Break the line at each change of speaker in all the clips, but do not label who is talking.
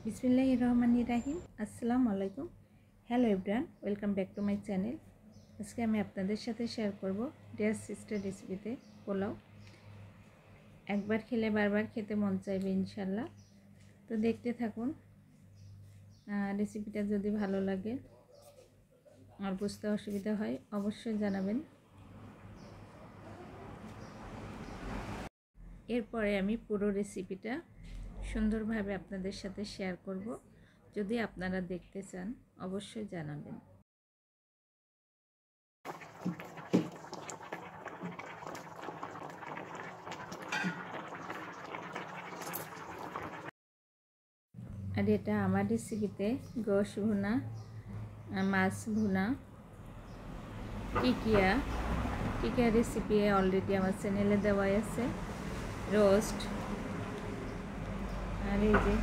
বিসমিল্লাহির রহমানির রাহিম। আসসালামু আলাইকুম। Hello everyone, welcome back to my channel. আজকে আমি আপনাদের সাথে শেয়ার করব ডিয়ার সিস্টার রেসিপিতে পোলাও। একবার খেলে বারবার খেতে মন চাইবে ইনশাল্লাহ। তো দেখতে থাকুন। রেসিপিটা যদি ভালো লাগে আর বুঝতে অসুবিধা হয় অবশ্যই জানাবেন। এরপরে আমি পুরো রেসিপিটা সুন্দরভাবে আপনাদের সাথে শেয়ার করব। যদি আপনারা দেখতে চান অবশ্যই জানাবেন। আর এটা আমার রেসিপিতে গোশ ভুনা, মাছ ভুনা, টিকিয়া রেসিপি অলরেডি আমার চ্যানেলে দেওয়া আছে, রোস্ট, আর এই যে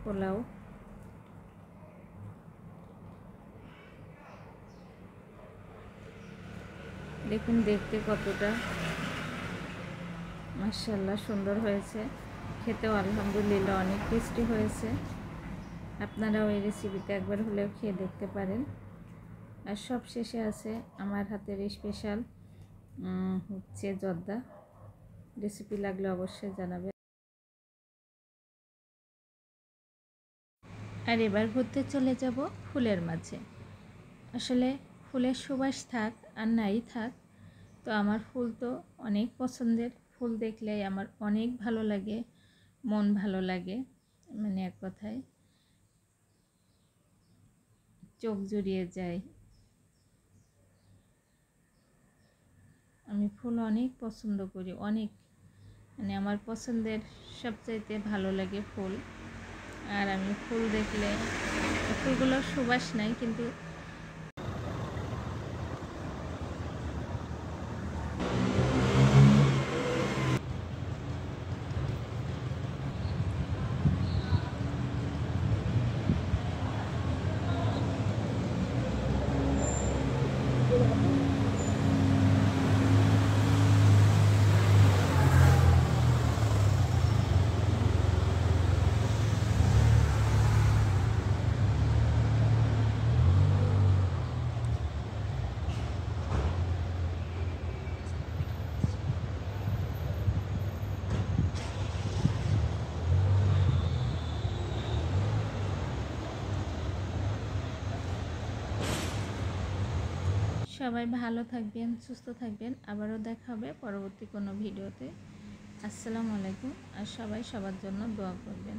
পোলাও। দেখুন দেখতে কতটা মাশাআল্লাহ সুন্দর হয়েছে, খেতেও আলহামদুলিল্লাহ অনেক টেস্টি হয়েছে। আপনারাও এই রেসিপিতে একবার হলেও খেয়ে দেখতে পারেন। আর সব শেষে আছে আমার হাতের স্পেশাল হচ্ছে জর্দা। রেসিপি লাগলে অবশ্যই জানাবেন। আর এবার ঘুরতে চলে যাব ফুলের মাঝে। আসলে ফুলের সুবাস থাক আর নাই থাক, তো আমার ফুল তো অনেক পছন্দের। ফুল দেখলেই আমার অনেক ভালো লাগে, মন ভালো লাগে, মানে এক কথায় চোখ জুড়িয়ে যায়। আমি ফুল অনেক পছন্দ করি, অনেক, মানে আমার পছন্দের সবচাইতে ভালো লাগে ফুল। আর আমি ফুল দেখলে, ফুলগুলোর সুবাস নাই কিন্তু সবাই ভালো থাকবেন, সুস্থ থাকবেন। আবারও দেখা হবে পরবর্তী কোনো ভিডিওতে। আসসালামু আলাইকুম। আর সবাই সবার জন্য দোয়া করবেন।